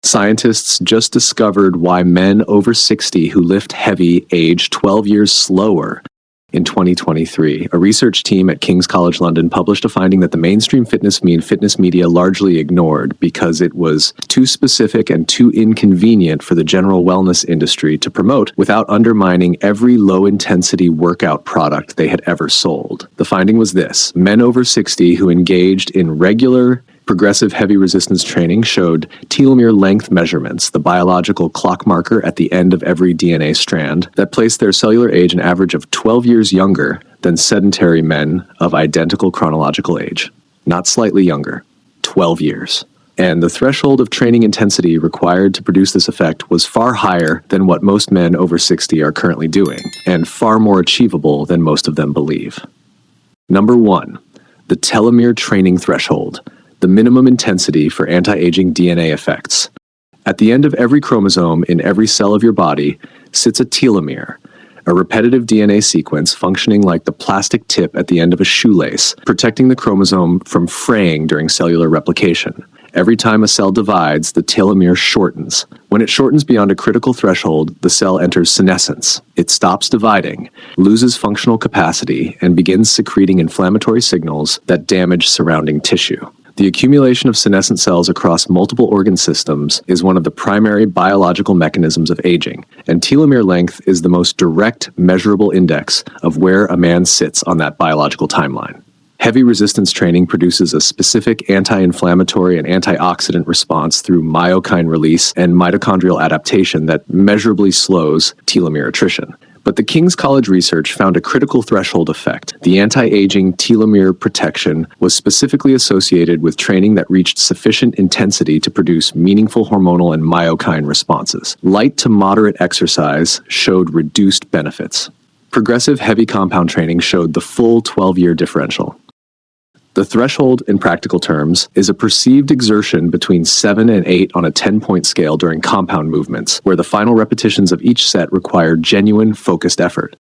Scientists just discovered why men over 60 who lift heavy age 12 years slower. In 2023, a research team at King's College London published a finding that the mainstream fitness media largely ignored because it was too specific and too inconvenient for the general wellness industry to promote without undermining every low-intensity workout product they had ever sold. The finding was this: men over 60 who engaged in regular progressive heavy resistance training showed telomere length measurements, the biological clock marker at the end of every DNA strand, that placed their cellular age an average of 12 years younger than sedentary men of identical chronological age. Not slightly younger, 12 years. And the threshold of training intensity required to produce this effect was far higher than what most men over 60 are currently doing, and far more achievable than most of them believe. Number 1, the telomere training threshold, the minimum intensity for anti-aging DNA effects. At the end of every chromosome in every cell of your body sits a telomere, a repetitive DNA sequence functioning like the plastic tip at the end of a shoelace, protecting the chromosome from fraying during cellular replication. Every time a cell divides, the telomere shortens. When it shortens beyond a critical threshold, the cell enters senescence. It stops dividing, loses functional capacity, and begins secreting inflammatory signals that damage surrounding tissue. The accumulation of senescent cells across multiple organ systems is one of the primary biological mechanisms of aging, and telomere length is the most direct measurable index of where a man sits on that biological timeline. Heavy resistance training produces a specific anti-inflammatory and antioxidant response through myokine release and mitochondrial adaptation that measurably slows telomere attrition. But the King's College research found a critical threshold effect. The anti-aging telomere protection was specifically associated with training that reached sufficient intensity to produce meaningful hormonal and myokine responses. Light to moderate exercise showed reduced benefits. Progressive heavy compound training showed the full 12-year differential. The threshold, in practical terms, is a perceived exertion between 7 and 8 on a 10-point scale during compound movements, where the final repetitions of each set require genuine, focused effort.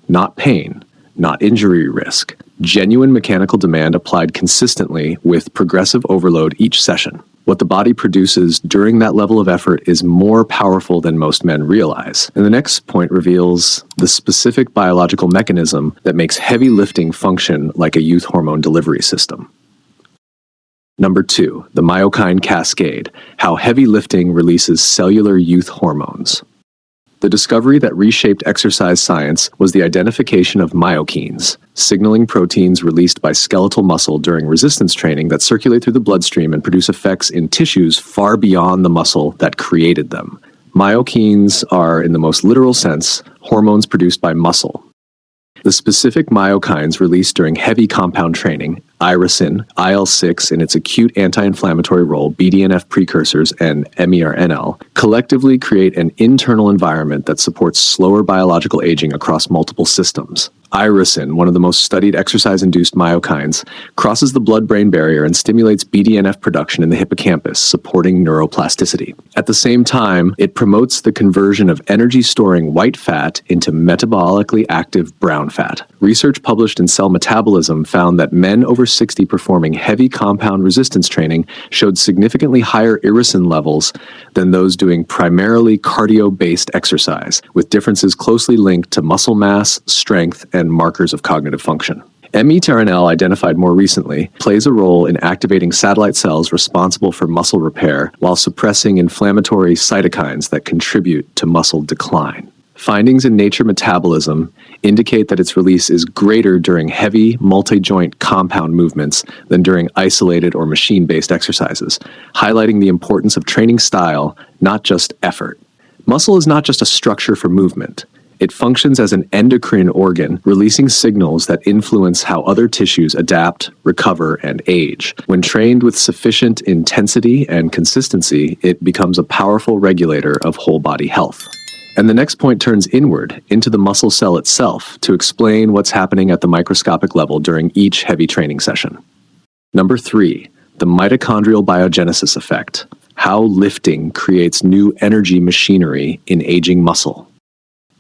Not pain, not injury risk. Genuine mechanical demand applied consistently with progressive overload each session. What the body produces during that level of effort is more powerful than most men realize. And the next point reveals the specific biological mechanism that makes heavy lifting function like a youth hormone delivery system. Number 2, the myokine cascade, how heavy lifting releases cellular youth hormones. The discovery that reshaped exercise science was the identification of myokines, signaling proteins released by skeletal muscle during resistance training that circulate through the bloodstream and produce effects in tissues far beyond the muscle that created them. Myokines are, in the most literal sense, hormones produced by muscle. The specific myokines released during heavy compound training, irisin, IL-6 in its acute anti-inflammatory role, BDNF precursors, and MERNL, collectively create an internal environment that supports slower biological aging across multiple systems. Irisin, one of the most studied exercise-induced myokines, crosses the blood-brain barrier and stimulates BDNF production in the hippocampus, supporting neuroplasticity. At the same time, it promotes the conversion of energy-storing white fat into metabolically active brown fat. Research published in Cell Metabolism found that men over 60 performing heavy compound resistance training showed significantly higher irisin levels than those doing primarily cardio-based exercise, with differences closely linked to muscle mass, strength, and markers of cognitive function. MERNL, identified more recently, plays a role in activating satellite cells responsible for muscle repair while suppressing inflammatory cytokines that contribute to muscle decline. Findings in Nature Metabolism indicate that its release is greater during heavy, multi-joint compound movements than during isolated or machine-based exercises, highlighting the importance of training style, not just effort. Muscle is not just a structure for movement. It functions as an endocrine organ, releasing signals that influence how other tissues adapt, recover, and age. When trained with sufficient intensity and consistency, it becomes a powerful regulator of whole-body health. And the next point turns inward, into the muscle cell itself, to explain what's happening at the microscopic level during each heavy training session. Number 3, the mitochondrial biogenesis effect, how lifting creates new energy machinery in aging muscle.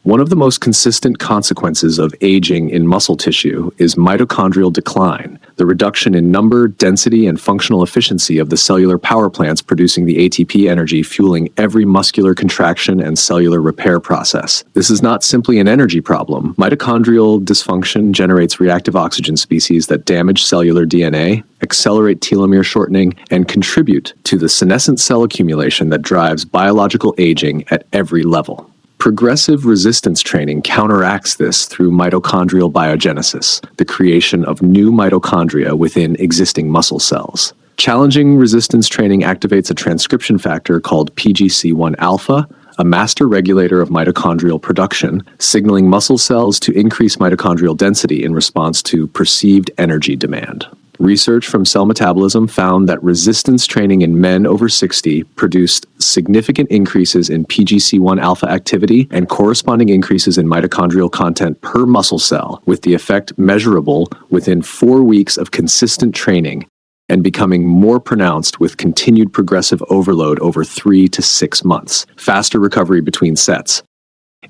One of the most consistent consequences of aging in muscle tissue is mitochondrial decline, the reduction in number, density, and functional efficiency of the cellular power plants producing the ATP energy fueling every muscular contraction and cellular repair process. This is not simply an energy problem. Mitochondrial dysfunction generates reactive oxygen species that damage cellular DNA, accelerate telomere shortening, and contribute to the senescent cell accumulation that drives biological aging at every level. Progressive resistance training counteracts this through mitochondrial biogenesis, the creation of new mitochondria within existing muscle cells. Challenging resistance training activates a transcription factor called PGC-1 Alpha, a master regulator of mitochondrial production, signaling muscle cells to increase mitochondrial density in response to perceived energy demand. Research from Cell Metabolism found that resistance training in men over 60 produced significant increases in PGC-1 alpha activity and corresponding increases in mitochondrial content per muscle cell, with the effect measurable within 4 weeks of consistent training and becoming more pronounced with continued progressive overload over 3 to 6 months, faster recovery between sets,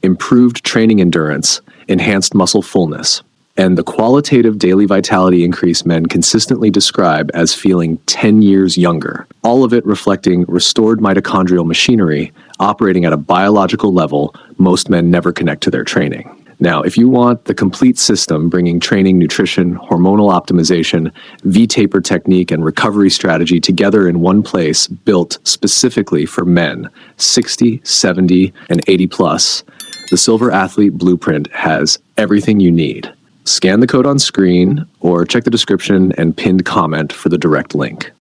improved training endurance, enhanced muscle fullness, and the qualitative daily vitality increase men consistently describe as feeling 10 years younger, all of it reflecting restored mitochondrial machinery operating at a biological level most men never connect to their training. Now, if you want the complete system bringing training, nutrition, hormonal optimization, V-taper technique, and recovery strategy together in one place built specifically for men 60, 70, and 80 plus, the Silver Athlete Blueprint has everything you need. Scan the code on screen or check the description and pinned comment for the direct link.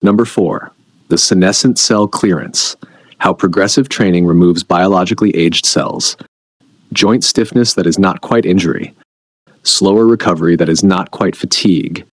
Number 4, the senescent cell clearance, how progressive training removes biologically aged cells, joint stiffness that is not quite injury, slower recovery that is not quite fatigue,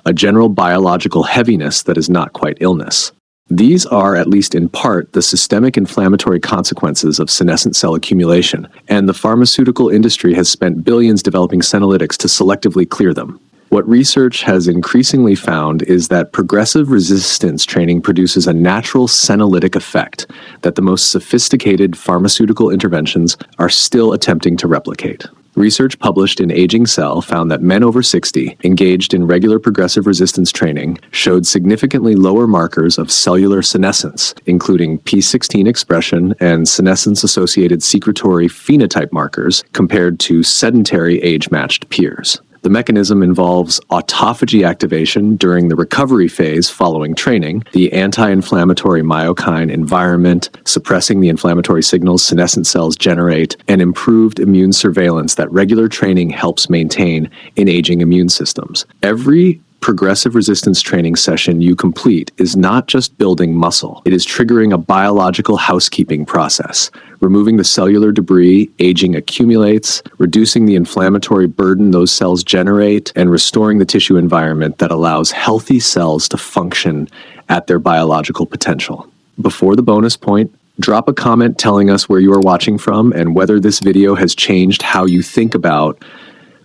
a general biological heaviness that is not quite illness. These are, at least in part, the systemic inflammatory consequences of senescent cell accumulation, and the pharmaceutical industry has spent billions developing senolytics to selectively clear them. What research has increasingly found is that progressive resistance training produces a natural senolytic effect that the most sophisticated pharmaceutical interventions are still attempting to replicate. Research published in Aging Cell found that men over 60 engaged in regular progressive resistance training showed significantly lower markers of cellular senescence, including P16 expression and senescence-associated secretory phenotype markers compared to sedentary age-matched peers. The mechanism involves autophagy activation during the recovery phase following training, the anti-inflammatory myokine environment, suppressing the inflammatory signals senescent cells generate, and improved immune surveillance that regular training helps maintain in aging immune systems. Every progressive resistance training session you complete is not just building muscle. It is triggering a biological housekeeping process, removing the cellular debris aging accumulates, reducing the inflammatory burden those cells generate, and restoring the tissue environment that allows healthy cells to function at their biological potential. Before the bonus point, drop a comment telling us where you are watching from and whether this video has changed how you think about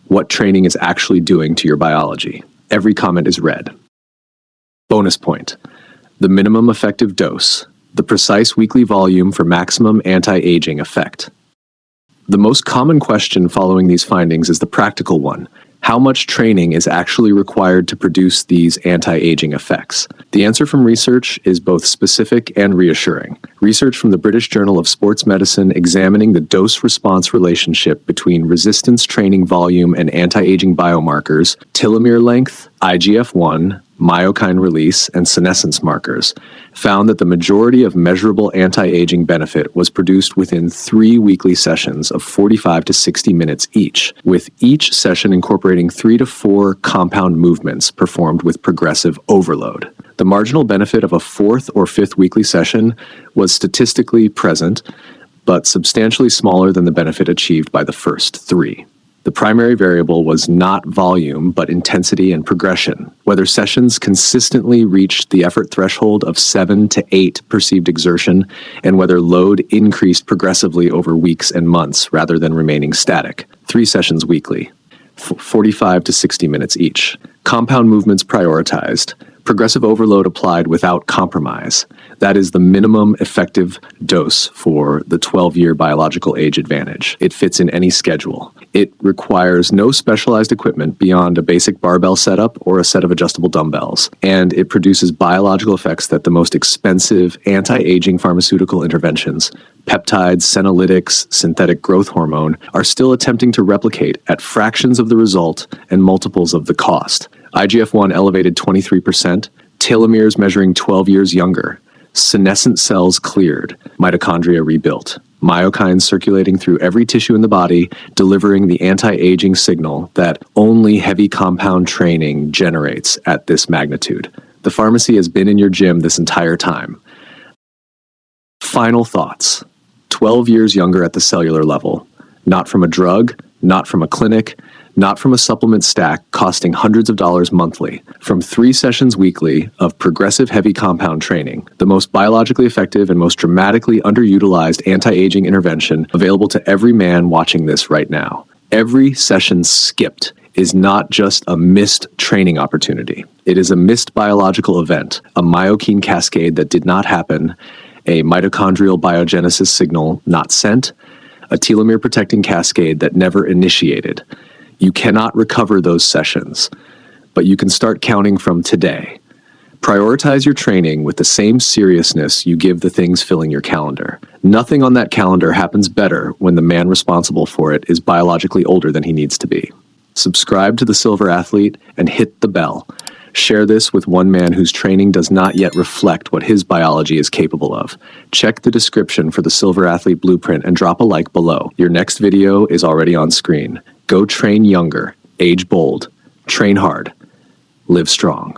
what training is actually doing to your biology. Every comment is read. Bonus point: the minimum effective dose, the precise weekly volume for maximum anti-aging effect. The most common question following these findings is the practical one: how much training is actually required to produce these anti-aging effects? The answer from research is both specific and reassuring. Research from the British Journal of Sports Medicine examining the dose-response relationship between resistance training volume and anti-aging biomarkers, telomere length, IGF-1, myokine release, and senescence markers, found that the majority of measurable anti-aging benefit was produced within 3 weekly sessions of 45 to 60 minutes each, with each session incorporating 3 to 4 compound movements performed with progressive overload. The marginal benefit of a 4th or 5th weekly session was statistically present, but substantially smaller than the benefit achieved by the first 3. The primary variable was not volume, but intensity and progression, whether sessions consistently reached the effort threshold of 7 to 8 perceived exertion, and whether load increased progressively over weeks and months rather than remaining static. 3 sessions weekly, 45 to 60 minutes each. Compound movements prioritized, Progressive overload applied without compromise. That is the minimum effective dose for the 12-year biological age advantage. It fits in any schedule. It requires no specialized equipment beyond a basic barbell setup or a set of adjustable dumbbells. And it produces biological effects that the most expensive anti-aging pharmaceutical interventions, peptides, senolytics, synthetic growth hormone, are still attempting to replicate at fractions of the result and multiples of the cost. IGF-1 elevated 23%, telomeres measuring 12 years younger, senescent cells cleared, mitochondria rebuilt, myokine circulating through every tissue in the body, delivering the anti-aging signal that only heavy compound training generates at this magnitude. The pharmacy has been in your gym this entire time. Final thoughts. 12 years younger at the cellular level, not from a drug, not from a clinic, not from a supplement stack costing hundreds of dollars monthly, from 3 sessions weekly of progressive heavy compound training, the most biologically effective and most dramatically underutilized anti-aging intervention available to every man watching this right now. Every session skipped is not just a missed training opportunity. It is a missed biological event, a myokine cascade that did not happen, a mitochondrial biogenesis signal not sent, a telomere protecting cascade that never initiated. You cannot recover those sessions, but you can start counting from today. Prioritize your training with the same seriousness you give the things filling your calendar. Nothing on that calendar happens better when the man responsible for it is biologically older than he needs to be. Subscribe to The Silver Athlete and hit the bell. Share this with one man whose training does not yet reflect what his biology is capable of. Check the description for the Silver Athlete Blueprint and drop a like below. Your next video is already on screen. Go train younger, age bold, train hard, live strong.